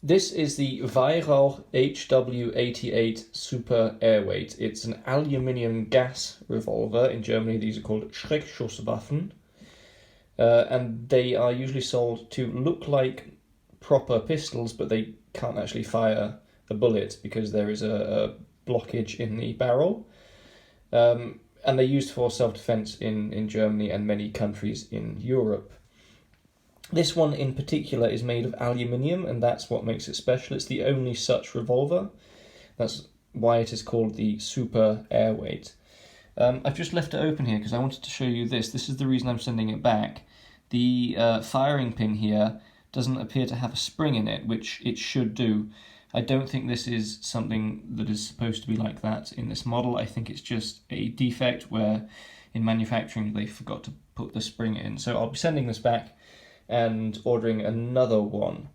This is the Weihrauch HW88 Super Airweight. It's an aluminium gas revolver. In Germany, these are called Schreckschusswaffen. And they are usually sold to look like proper pistols, but they can't actually fire a bullet because there is a blockage in the barrel. And they're used for self-defense in Germany and many countries in Europe. This one in particular is made of aluminium, and that's what makes it special. It's the only such revolver. That's why it is called the Super Airweight. I've just left it open here because I wanted to show you this. This is the reason I'm sending it back. The firing pin here doesn't appear to have a spring in it, which it should do. I don't think this is something that is supposed to be like that in this model. I think it's just a defect where in manufacturing they forgot to put the spring in. So I'll be sending this back and ordering another one.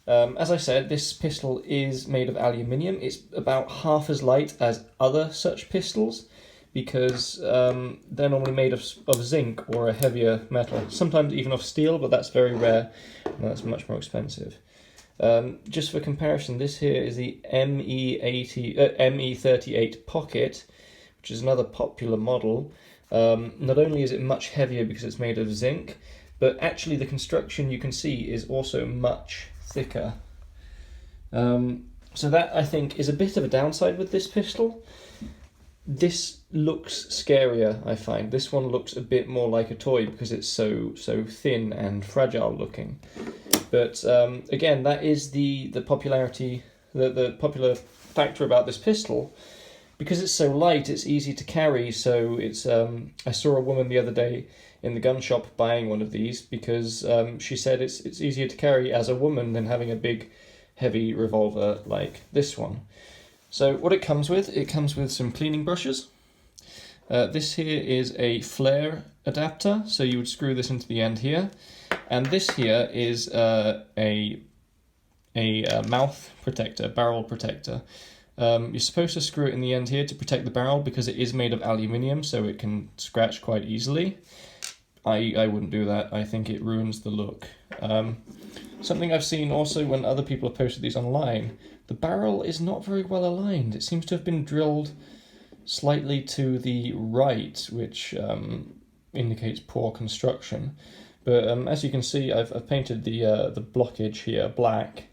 As I said, this pistol is made of aluminium. It's about half as light as other such pistols because they're normally made of zinc or a heavier metal, sometimes even of steel, but that's very rare and that's much more expensive. Just for comparison, this here is the ME38 Pocket, which is another popular model. Not only is it much heavier because it's made of zinc, but actually the construction you can see is also much thicker. So that, I think, is a bit of a downside with this pistol. This looks scarier, I find. This one looks a bit more like a toy because it's so thin and fragile looking. But again, that is the popularity, the popular factor about this pistol. Because it's so light, it's easy to carry. So it's I saw a woman the other day in the gun shop buying one of these because she said it's easier to carry as a woman than having a big, heavy revolver like this one. So what it comes with some cleaning brushes. This here is a flare adapter, so you would screw this into the end here, and this here is a mouth protector, barrel protector. You're supposed to screw it in the end here to protect the barrel because it is made of aluminium, so it can scratch quite easily. I wouldn't do that. I think it ruins the look. Something I've seen also when other people have posted these online, the barrel is not very well aligned. It seems to have been drilled slightly to the right, which indicates poor construction. But as you can see, I've painted the blockage here black,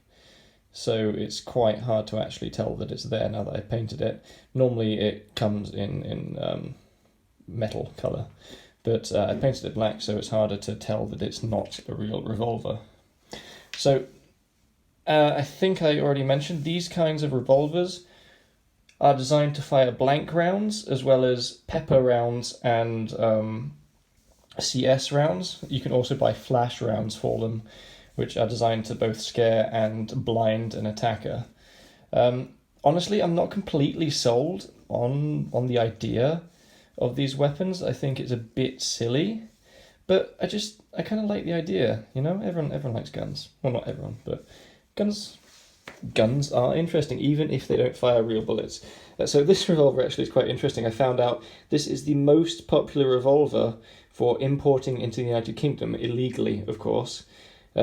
so it's quite hard to actually tell that it's there now that I've painted it. Normally it comes in metal colour, but I painted it black, so it's harder to tell that it's not a real revolver. So I think I already mentioned these kinds of revolvers are designed to fire blank rounds as well as pepper rounds and CS rounds. You can also buy flash rounds for them, which are designed to both scare and blind an attacker. Honestly, I'm not completely sold on the idea of these weapons. I think it's a bit silly, but I kind of like the idea. You know, everyone likes guns. Well, not everyone, but guns are interesting, even if they don't fire real bullets. So this revolver actually is quite interesting. I found out this is the most popular revolver for importing into the United Kingdom, illegally, of course,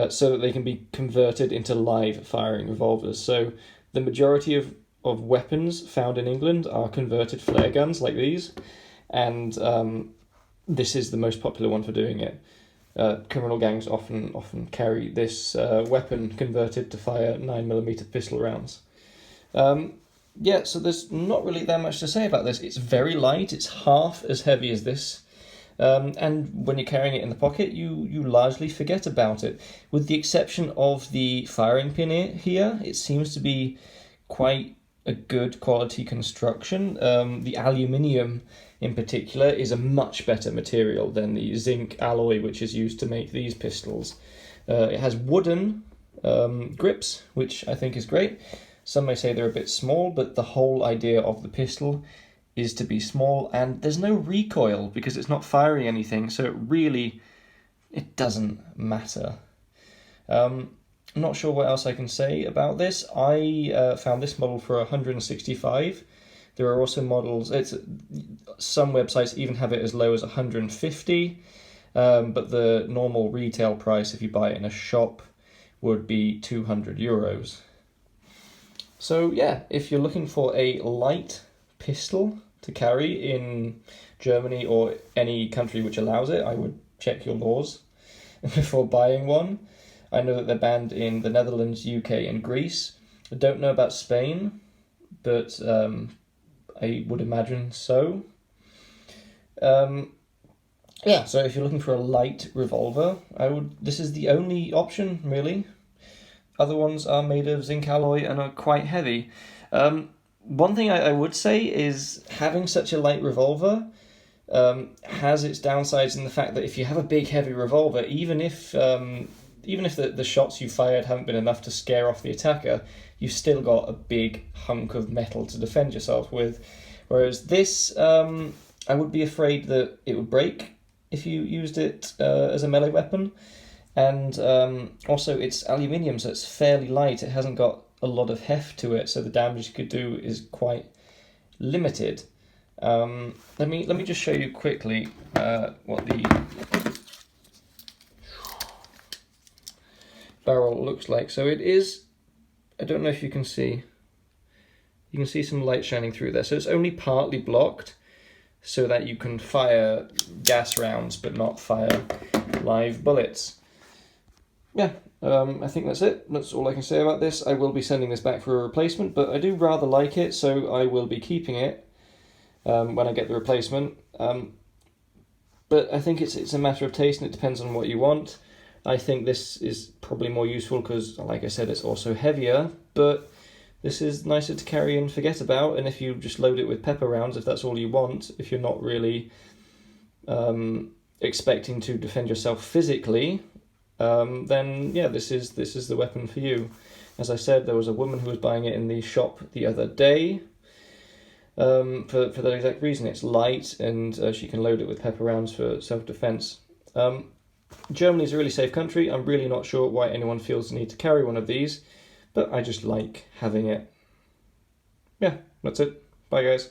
so that they can be converted into live firing revolvers. So the majority of weapons found in England are converted flare guns like these, and this is the most popular one for doing it. Criminal gangs often carry this weapon converted to fire 9mm pistol rounds. Yeah, so there's not really that much to say about this. It's very light, it's half as heavy as this, and when you're carrying it in the pocket, you largely forget about it. With the exception of the firing pin here, it seems to be quite a good quality construction. The aluminium in particular is a much better material than the zinc alloy which is used to make these pistols. It has wooden grips, which I think is great. Some may say they're a bit small, but the whole idea of the pistol is to be small, and there's no recoil because it's not firing anything, so it doesn't matter. I'm not sure what else I can say about this. I found this model for $165. There are also models, some websites even have it as low as $150, but the normal retail price if you buy it in a shop would be €200. So yeah, if you're looking for a light pistol to carry in Germany or any country which allows it, I would check your laws before buying one. I know that they're banned in the Netherlands, UK and Greece. I don't know about Spain, but I would imagine so. Yeah, so if you're looking for a light revolver, this is the only option, really. Other ones are made of zinc alloy and are quite heavy. One thing I would say is having such a light revolver has its downsides in the fact that if you have a big heavy revolver, even if the shots you fired haven't been enough to scare off the attacker, you've still got a big hunk of metal to defend yourself with. Whereas this, I would be afraid that it would break if you used it as a melee weapon. And also it's aluminium, so it's fairly light. It hasn't got a lot of heft to it, so the damage you could do is quite limited. Let me just show you quickly what the barrel looks like. So it is, I don't know if you can see some light shining through there. So it's only partly blocked so that you can fire gas rounds but not fire live bullets. Yeah, I think that's it. That's all I can say about this. I will be sending this back for a replacement, but I do rather like it, so I will be keeping it when I get the replacement. But I think it's a matter of taste, and it depends on what you want. I think this is probably more useful because, like I said, it's also heavier, but this is nicer to carry and forget about, and if you just load it with pepper rounds, if that's all you want, if you're not really expecting to defend yourself physically, then yeah, this is the weapon for you. As I said, there was a woman who was buying it in the shop the other day for that exact reason. It's light, and she can load it with pepper rounds for self-defense. Germany is a really safe country. I'm really not sure why anyone feels the need to carry one of these, but I just like having it. Yeah, that's it. Bye, guys.